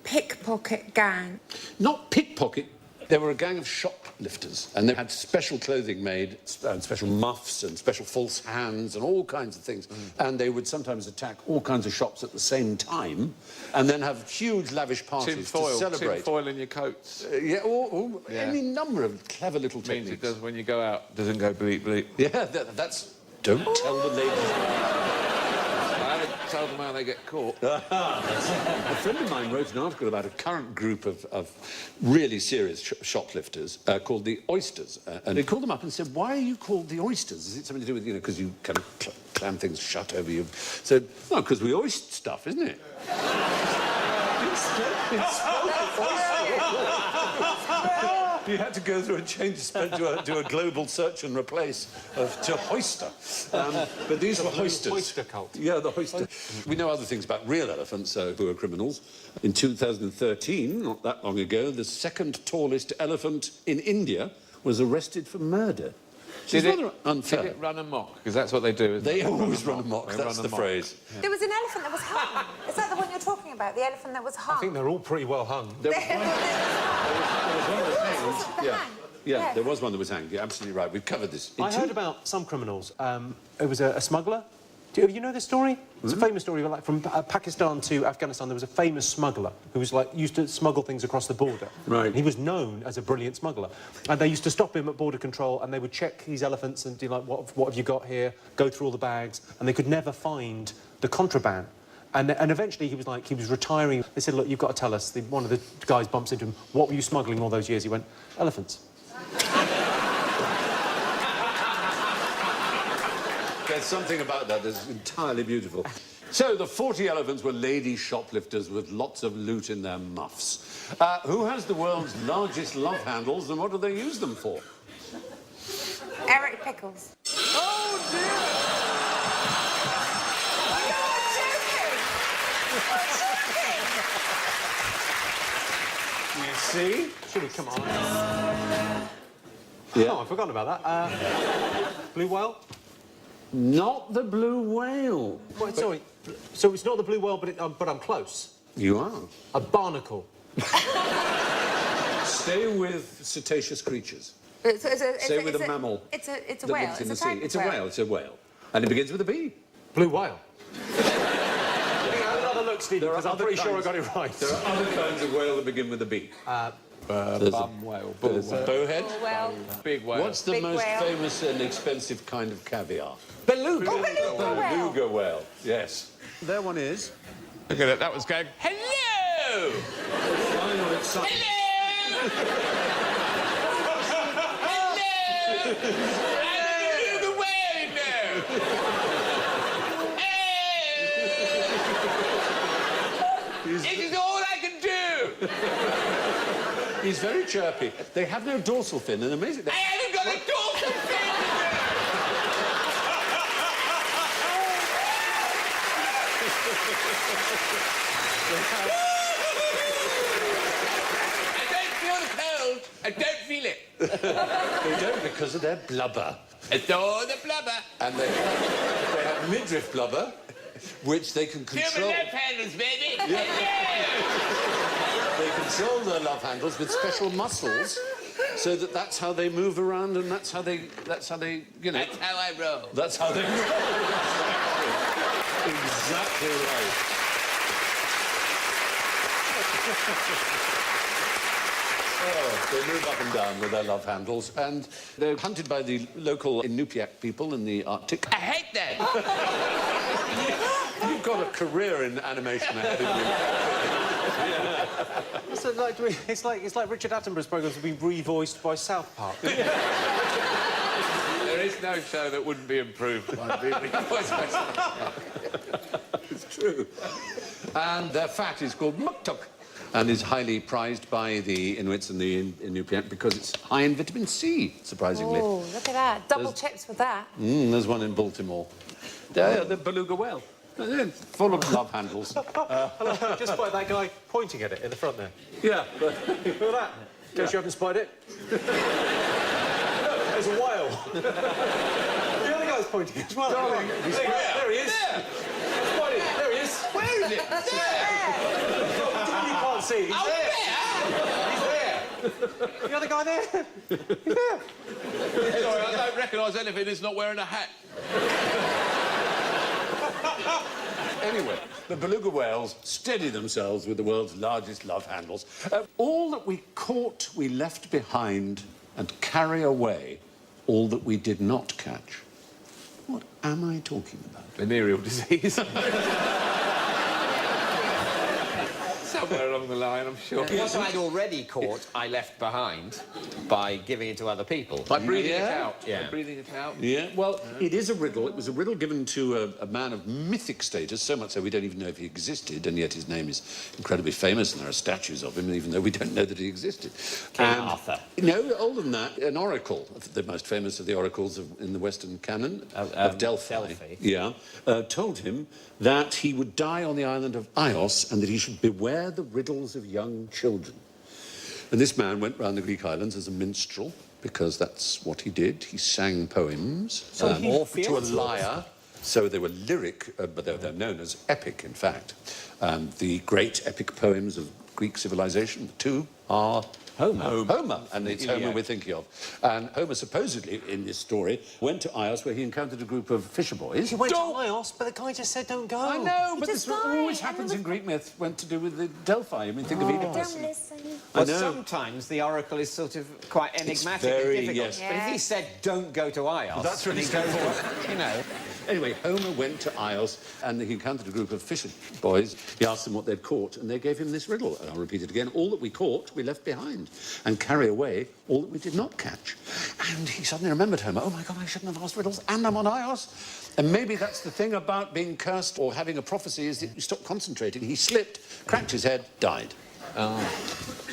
Pickpocket gang. Not pickpocket. They were a gang of shoplifters, and they had special clothing made, and special muffs and special false hands and all kinds of things. And they would sometimes attack all kinds of shops at the same time, and then have huge, lavish parties to celebrate. Tin foil in your coats. Any number of clever little techniques. Means it does, when you go out, doesn't go bleep, bleep. Yeah, that's... Don't tell the ladies. I haven't told them how they get caught. A friend of mine wrote an article about a current group of really serious shoplifters called the Oysters. And they called them up and said, why are you called the Oysters? Is it something to do with, you know, because you kind of clam things shut over you? So, no, because we oyster stuff, isn't it? You had to go through a change to do a global search and replace to hoister. But these were hoisters. Oyster cult. Yeah, the hoister. We know other things about real elephants who are criminals. In 2013, not that long ago, the second tallest elephant in India was arrested for murder. It's rather unfair. Did it run amok? Because that's what they do. They always run amok. That's the phrase. Yeah. There was an elephant that was hung. Is that the one you're talking about? The elephant that was hung? I think they're all pretty well hung. There was one that was hanged. Yeah, there was one that was hanged. You're absolutely right. We've covered this. I heard about some criminals. It was a smuggler. Do you know this story? It's a famous story. Like from Pakistan to Afghanistan, there was a famous smuggler who was like used to smuggle things across the border. Right. And he was known as a brilliant smuggler. And they used to stop him at border control, and they would check these elephants and do like, what have you got here? Go through all the bags, and they could never find the contraband. And eventually he was retiring. They said, look, you've got to tell us. One of the guys bumps into him. What were you smuggling all those years? He went, elephants. There's something about that that's entirely beautiful. So the 40 elephants were lady shoplifters with lots of loot in their muffs. Who has the world's largest love handles, and what do they use them for? Eric Pickles. Oh, dear! You see? Should have come on. Yeah. Oh, I've forgotten about that. Blue whale? Not the blue whale. Wait, sorry. So it's not the blue whale, but I'm close. You are. A barnacle. Stay with cetaceous creatures. Stay with a mammal. It's a that whale. lives in It's the a sea. It's a whale. It's a whale. And it begins with a B. Blue whale. Have another look, Stephen, because I'm pretty sure I got it right. There are other kinds of whale that begin with a B. Bum whale, bull whale. Bowhead. Whale. Big whale. What's the Big most whale. famous and expensive kind of caviar? Beluga. Oh, beluga whale. Beluga whale, yes. There one is. Look at it, that was going, hello! Flying on its side. Hello! I'm the whale now! This is all I can do! He's very chirpy. They have no dorsal fin, and amazing. I haven't got a dorsal fin! I don't feel the cold. I don't feel it. They don't because of their blubber. It's all the blubber. And they have midriff blubber, which they can Feel control. my love handles, baby. They control their love handles with special muscles, so that's how they move around, and that's how they, you know. That's how I roll. That's how they roll. Exactly right. Oh, they move up and down with their love handles, and they're hunted by the local Inupiaq people in the Arctic. I hate that. You've got a career in animation ahead of you. So it's like Richard Attenborough's programmes have been revoiced by South Park. There is no show that wouldn't be improved by being revoiced by South Park. It's true. And their fat is called muktuk, and is highly prized by the Inuits and the Inupiaq because it's high in vitamin C, surprisingly. Oh, look at that. Double chips with that. There's one in Baltimore. The beluga whale. They're full of love handles. Just by that guy pointing at it in the front there. Yeah. Look at that. Guess you haven't spied it. There's a whale. The other guy's pointing as well. Darling, there he is. There. Spied it. There he is. Where is it? There. What do you mean you can't see. He's there. He's there. The other guy there. He's there. Sorry, I don't recognise anything that's not wearing a hat. Anyway, the beluga whales steady themselves with the world's largest love handles. All that we caught, we left behind, and carry away all that we did not catch. What am I talking about? Venereal disease. Somewhere along the line, I'm sure. What I'd already caught, I left behind by giving it to other people. By breathing it Yeah. out. Yeah. By breathing it out. Yeah, well, it is a riddle. It was a riddle given to a man of mythic status, so much so we don't even know if he existed, and yet his name is incredibly famous, and there are statues of him, even though we don't know that he existed. King Arthur. No, older than that, an oracle, the most famous of the oracles in the Western canon, of Delphi. Yeah, told him that he would die on the island of Ios and that he should beware the riddles of young children. And this man went round the Greek islands as a minstrel, because that's what he did. He sang poems to a lyre. So they were lyric, but they're known as epic, in fact. The great epic poems of Greek civilization, the two are Homer, and it's Homer we're thinking of. And Homer supposedly, in this story, went to Ios where he encountered a group of fisher boys. He went to Ios, but the guy just said don't go. I know, but just this always died. happens in Greek myth when to do with the Delphi. I mean, think of Oedipus. Don't listen. I Well, know. sometimes the oracle is sort of quite enigmatic very, and difficult. yes. But if he said, don't go to Ios... That's really and he goes to, you know... Anyway, Homer went to Ios and he encountered a group of fisher boys. He asked them what they'd caught and they gave him this riddle. And I'll repeat it again. All that we caught, we left behind, and carry away all that we did not catch. And he suddenly remembered Homer. Oh, my God, I shouldn't have asked riddles, and I'm on Ios. And maybe that's the thing about being cursed or having a prophecy, is that you stop concentrating. He slipped, cracked his head, died. Oh.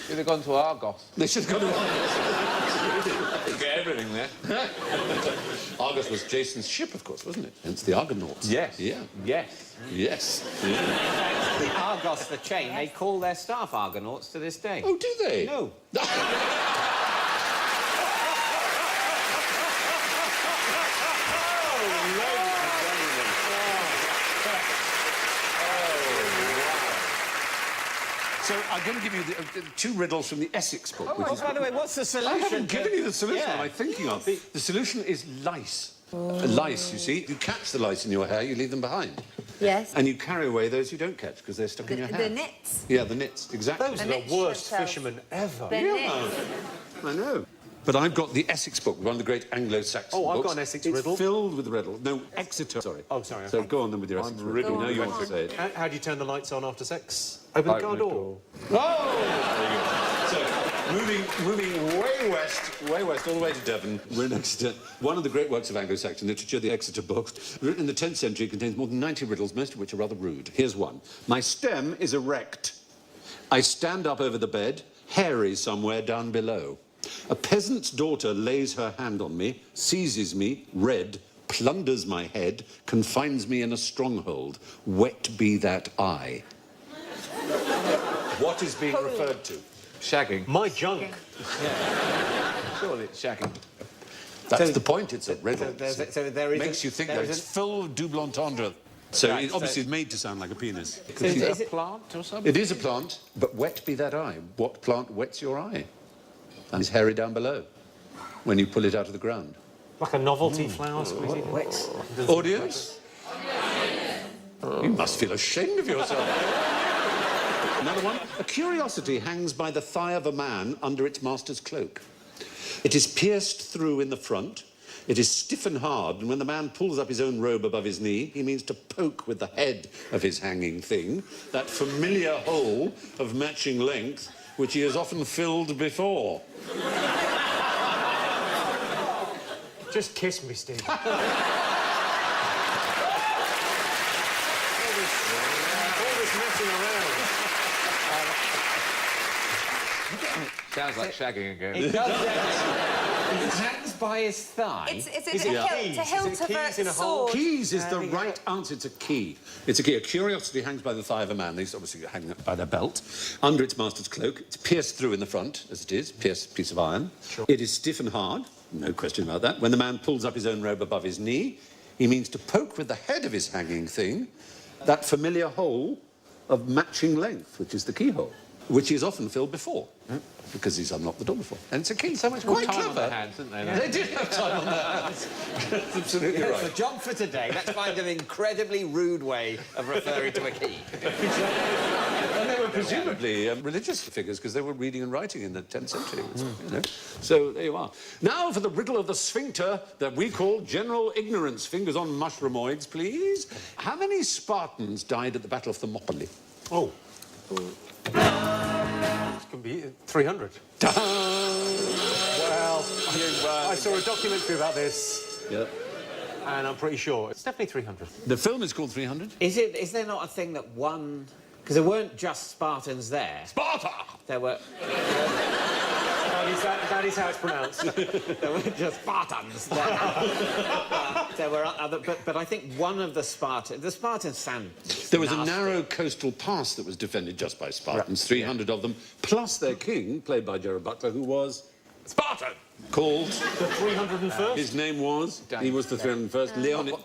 Should have gone to Argos. They should have gone to Argos. Get everything there. Argos was Jason's ship, of course, wasn't it? Hence the Argonauts. Yes. Yeah. Yes. Yes. The Argos, the chain, they call their staff Argonauts to this day. Oh, do they? No. So I'm going to give you two riddles from the Essex book. which Oh, is by the way, what's the solution? I haven't given you the solution. Yeah. What am I thinking of? The solution is lice. Lice, you see. You catch the lice in your hair, you leave them behind. Yes. And you carry away those you don't catch because they're stuck in your hair. The nits. Yeah, the nits, exactly. Those are The the nits worst yourself. fishermen ever. The nits. I know. But I've got the Essex book, one of the great Anglo-Saxon Oh, I've books. got an Essex it's riddle. filled with riddles. No, Exeter, sorry. Oh, sorry. So go on then with your Essex riddle. No, you want to say it. How do you turn the lights on after sex? Open the car door. So, moving way west, all the way to Devon, we're in Exeter. One of the great works of Anglo-Saxon literature, the Exeter book, written in the 10th century, contains more than 90 riddles, most of which are rather rude. Here's one. My stem is erect. I stand up over the bed, hairy somewhere down below. A peasant's daughter lays her hand on me, seizes me, red, plunders my head, confines me in a stronghold. Wet be that eye. What is being referred to? Shagging. My junk. Surely it's shagging. That's the point, it's a riddle. So there is Makes you think that it's full of double entendre. So Right, it obviously is made to sound like a penis. Is a plant or something? It is a plant, but wet be that eye. What plant wets your eye? And it's hairy down below when you pull it out of the ground. Like a novelty flower squeezing. Audience? You must feel ashamed of yourself. Another one. A curiosity hangs by the thigh of a man under its master's cloak. It is pierced through in the front. It is stiff and hard, and when the man pulls up his own robe above his knee, he means to poke with the head of his hanging thing, that familiar hole of matching length, which he has often filled before. Just kiss me, Steve. all this messing around. Sounds like shagging again. It does. It hangs by his thigh. It's Is a it hilt, keys? to hilt Is of it keys in a a hole? sword. Keys is the right answer. It's a key. It's a key. A curiosity hangs by the thigh of a man. These obviously hang by their belt. Under its master's cloak. It's pierced through in the front, as it is. Pierced piece of iron. Sure. It is stiff and hard. No question about that. When the man pulls up his own robe above his knee, he means to poke with the head of his hanging thing that familiar hole of matching length, which is the keyhole. which is often filled before, because he's unlocked the door before. And it's a key. So much more Quite time clever. on their hands, didn't they? They did have time on their hands. That's absolutely That's right. the job for today. Let's find an incredibly rude way of referring to a key. And they were presumably religious figures because they were reading and writing in the 10th century. You know. So there you are. Now for the riddle of the sphincter that we call general ignorance. Fingers on mushroomoids, please. How many Spartans died at the Battle of Thermopylae? Oh. It's going to be 300. Well, I saw a documentary about this, Yeah. and I'm pretty sure it's definitely 300. The film is called 300. Is there not a thing that one... Because there weren't just Spartans there. Sparta! There were... That is how it's pronounced. There weren't just Spartans there. There were other... But I think one of the Spartans... The Spartans sound There was a nasty. narrow coastal pass that was defended just by Spartans, 300 of them, plus their king, played by Gerard Butler, who was Spartan! called... The 301st? His name was... He was the 301st.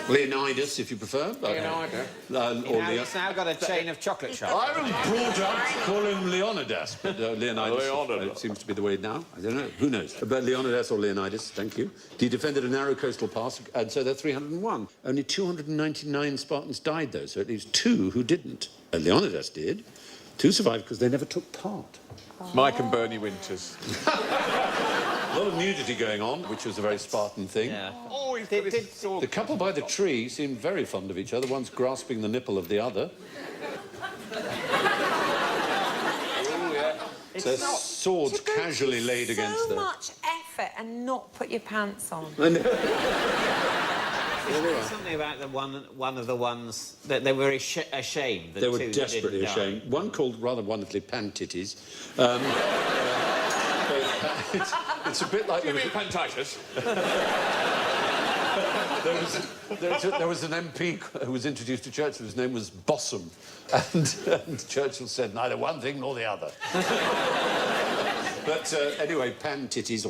Leonidas, if you prefer. Leonidas. He's now got a chain of chocolate shops. I was brought up to call him Leonidas, but Leonidas Leonidas. seems to be the way now. I don't know. Who knows? But Leonidas or Leonidas, thank you. He defended a narrow coastal pass, and so they're 301. Only 299 Spartans died, though, so it leaves 2 who didn't. Leonidas did. 2 survived because they never took part. Mike and Bernie Winters. A lot of nudity going on, which was a very Spartan thing. Yeah. Oh, he's got his sword. The couple by the tree seemed very fond of each other, one's grasping the nipple of the other. Oh, yeah. Their swords casually laid against so them. much effort and not put your pants on. There's something about the one of the ones that they were ashamed. The They were two that desperately didn't die. ashamed. One called, rather wonderfully, Pan-Titties. It's a bit like... Do you mean Pantitis? There was an MP who was introduced to Churchill whose name was Bossum, and Churchill said neither one thing nor the other. But anyway, Pan-Titties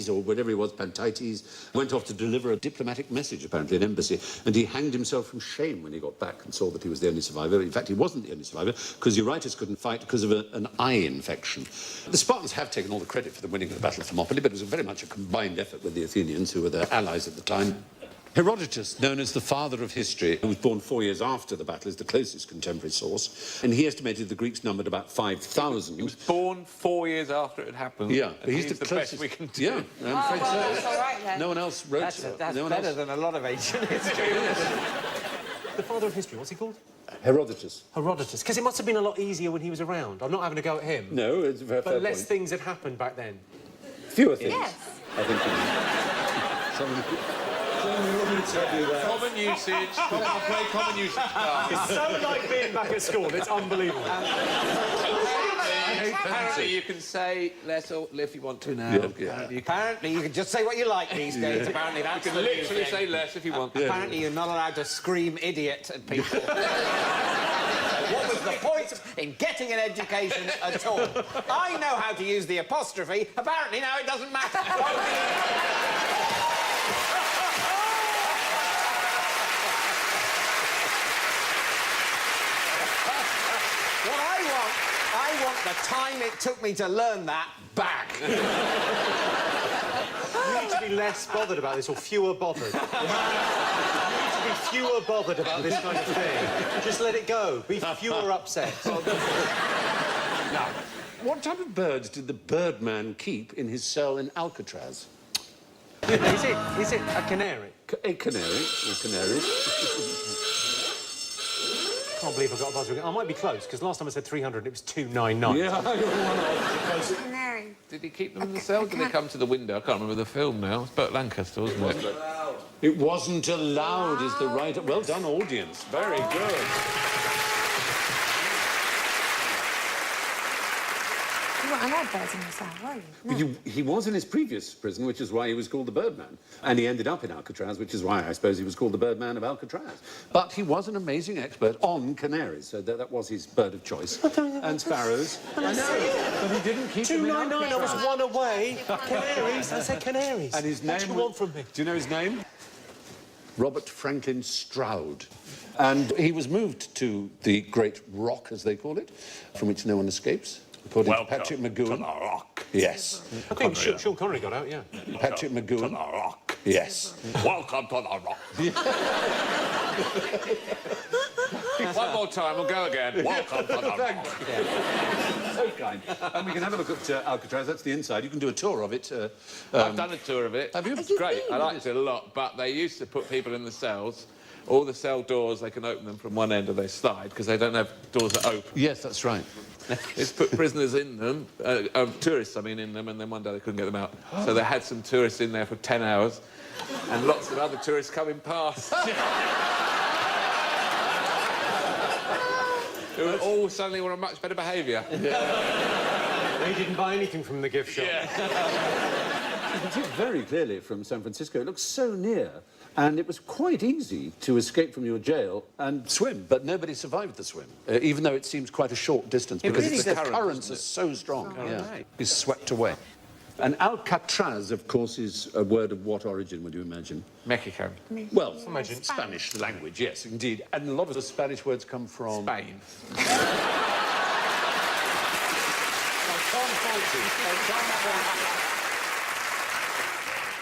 or whatever he was, Pantites, went off to deliver a diplomatic message, apparently, an embassy, and he hanged himself from shame when he got back and saw that he was the only survivor. In fact, he wasn't the only survivor, because Eurytus couldn't fight because of an eye infection. The Spartans have taken all the credit for the winning of the Battle of Thermopylae, but it was very much a combined effort with the Athenians, who were their allies at the time. Herodotus, known as the father of history, who was born 4 years after the battle, is the closest contemporary source, and he estimated the Greeks numbered about 5,000. He was born 4 years after it had happened. Yeah, and he's the closest best we can do. Yeah, I'm afraid so. That's all right, then. No one else wrote... That's no one better else... than a lot of ancient history. The father of history, what's he called? Herodotus. Herodotus. Because it must have been a lot easier when he was around. I'm not having a go at him. No, it's a very fair But less point. things had happened back then. Fewer things. Yes. I think. Someone would tell you that. Common usage. I'll play common usage cards. It's so like being back at school. It's unbelievable. Apparently you can say less or if you want to now. Yeah. Apparently, you can just say what you like these days. Apparently, that's You can the new literally thing. say less if you want. Apparently, you're not allowed to scream idiot at people. What was the point in getting an education at all? I know how to use the apostrophe. Apparently, now it doesn't matter. What I want the time it took me to learn that back. You need to be less bothered about this, or fewer bothered. You need to be fewer bothered about this kind of thing. Just let it go. Be fewer upset. Now, what type of birds did the Birdman keep in his cell in Alcatraz? Is it a canary? A canary. Or canaries. I can't believe I got a buzzer again. I might be close, because last time I said 300 and it was 299. Yeah, you're one of Canary. Did he keep them in the cell? Did they come to the window? I can't remember the film now. It's Burt Lancaster, wasn't it? It wasn't allowed, is the right... Well done, audience. Very good. You weren't allowed birds in your cell, were you? No. He was in his previous prison, which is why he was called the Birdman. And he ended up in Alcatraz, which is why I suppose he was called the Birdman of Alcatraz. But he was an amazing expert on canaries, so that was his bird of choice. And sparrows. I know, but he didn't keep them in 299, I was Alcatraz. one away. Canaries, I said canaries. And his What name do you want from me? Do you know his name? Robert Franklin Stroud. And he was moved to the Great Rock, as they call it, from which no one escapes, according to Patrick to the McGowan. rock. Yes. I think Sean Connery got out, yeah. Patrick To the McGowan. rock. Yes. Welcome to the rock. One more time, we'll go again. Welcome to the rock. So kind. And we can have a look at Alcatraz. That's the inside. You can do a tour of it. I've done a tour of it. Have you? It's great. I liked it a lot, but they used to put people in the cells. All the cell doors, they can open them from one end or they slide because they don't have doors that open. Yes, that's right. It's put prisoners in them, tourists, I mean, in them, and then one day they couldn't get them out. So they had some tourists in there for 10 hours, and lots of other tourists coming past. Who were all suddenly were on much better behaviour. They didn't buy anything from the gift shop. You can see it very clearly from San Francisco. It looks so near, and it was quite easy to escape from your jail and swim, but nobody survived the swim, even though it seems quite a short distance, because really the does. currents are so strong. Yeah. right. It's swept away. And Alcatraz, of course, is a word of what origin, would you imagine? Mexico. Well, Imagine. Spanish language, yes, indeed. And a lot of the Spanish words come from... Spain.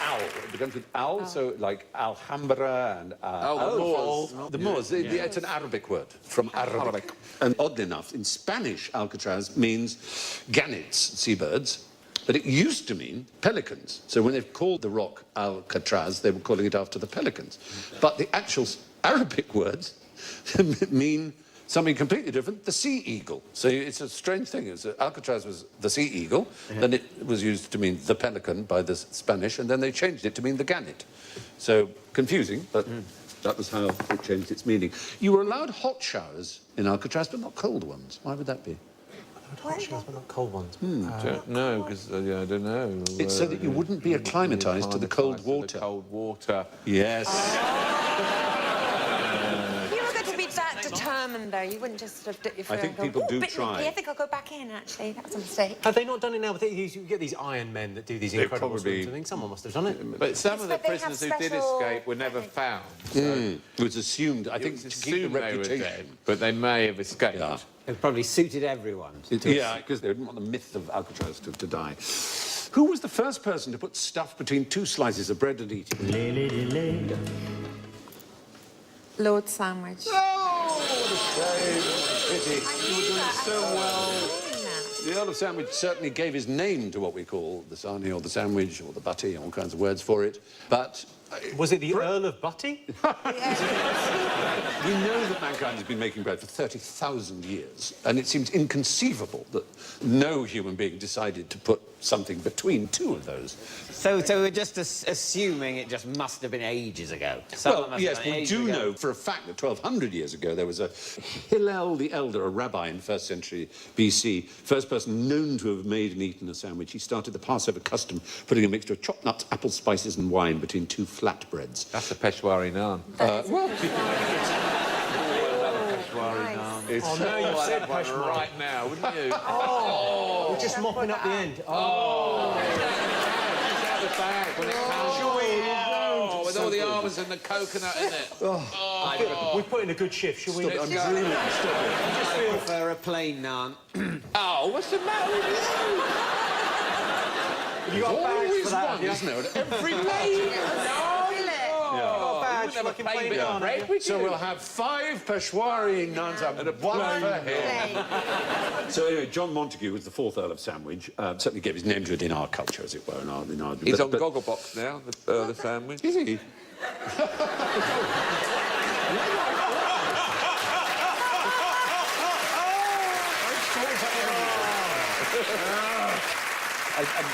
Owl. It begins with owl, so like Alhambra and... the Moors. The Moors. It's an Arabic word, from Arabic. And oddly enough, in Spanish, Alcatraz means gannets, seabirds, but it used to mean pelicans. So when they've called the rock Alcatraz, they were calling it after the pelicans. But the actual Arabic words mean something completely different, the sea eagle. So it's a strange thing. Alcatraz was the sea eagle, then it was used to mean the pelican by the Spanish, and then they changed it to mean the gannet. So confusing, but that was how it changed its meaning. You were allowed hot showers in Alcatraz, but not cold ones. Why would that be? Hot showers, but not cold ones. No, because I don't know. It's so that you wouldn't be acclimatised to the cold water. To the cold water. Yes. You were going to be that determined, though. You wouldn't just sort of dip your foot I think and go, people do "Ooh, bit try." nippy. I think I'll go back in, actually. That was a mistake. Have they not done it now? You get these Iron Men that do these incredible probably- swims. I think someone must have done it. But some It's of the that they have prisoners who did special- escape were never found. It was assumed, I It think, was to keep the assumed they were reputation. dead, but they may have escaped. Yeah. It probably suited everyone. Yeah, because they didn't want the myth of Alcatraz to die. Who was the first person to put stuff between two slices of bread and eat it? Lord Sandwich. Oh, what a shame. What a pity. You were doing so well. The Earl of Sandwich certainly gave his name to what we call the sarnie or the sandwich or the butty, all kinds of words for it. But Was it the Earl of Butty? we know that mankind has been making bread for 30,000 years, and it seems inconceivable that no human being decided to put something between two of those. So we're just assuming it just must have been ages ago. Someone Well, must yes, have been we ages do ago. know for a fact that 1,200 years ago there was a Hillel the Elder, a rabbi in 1st century BC, first person known to have made and eaten a sandwich. He started the Passover custom, putting a mixture of chopped nuts, apple spices and wine between two flatbreads. That's a Peshwari naan. It's, No, you said One Peshwari. right now, wouldn't you? We're just mopping up the end. Out the bag when it comes. Oh, with all the almonds and the coconut in it. We put in a good shift, shall we? I'm drooling. Stop it. I prefer a plain naan. Oh, what's the matter with you? You got bags Always for that, one, have you? isn't there? At every plate. Got bags for Never fucking plain plain bit of naan, bread, have you? would So you? we'll have 5 Peshwari naans and one for him. So anyway, John Montagu was the 4th Earl of Sandwich. Certainly gave his name to it in our culture, as it were. He's on Gogglebox now, the sandwich. Is he?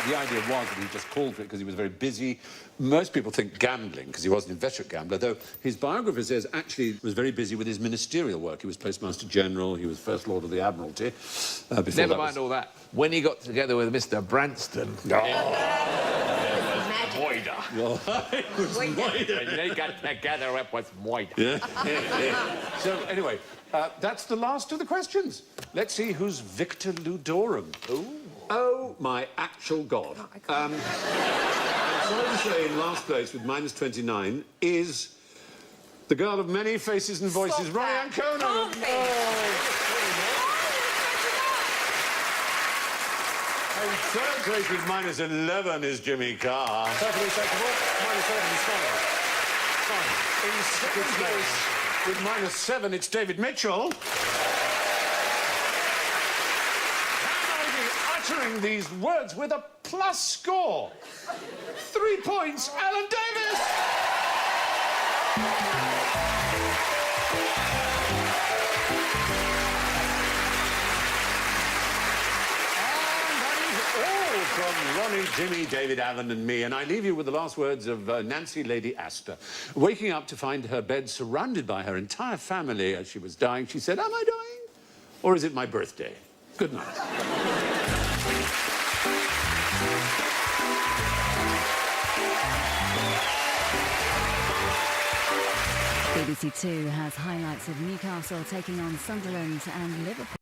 The idea was that he just called for it because he was very busy. Most people think gambling, because he was an inveterate gambler, though his biographer says actually he was very busy with his ministerial work. He was Postmaster General, he was First Lord of the Admiralty. Never mind all that. When he got together with Mr. Branston... When they got together, it was moida. So anyway, that's the last of the questions. Let's see who's Victor Ludorum. Oh, my actual God. I'm sorry to say, in last place with -29 is The girl of many faces and voices, Stop Ronnie that. Ancona. Can't be. In third place with -11 is Jimmy Carr. Perfectly acceptable. -11 is fine. Fine. In second place with -7, it's David Mitchell. How are you uttering these words with a plus score? 3 points, Alan Davis. From Ronnie, Jimmy, David, Alan and me. And I leave you with the last words of Nancy Lady Astor. Waking up to find her bed surrounded by her entire family as she was dying, she said, "Am I dying? Or is it my birthday?" Good night. BBC Two has highlights of Newcastle taking on Sunderland and Liverpool.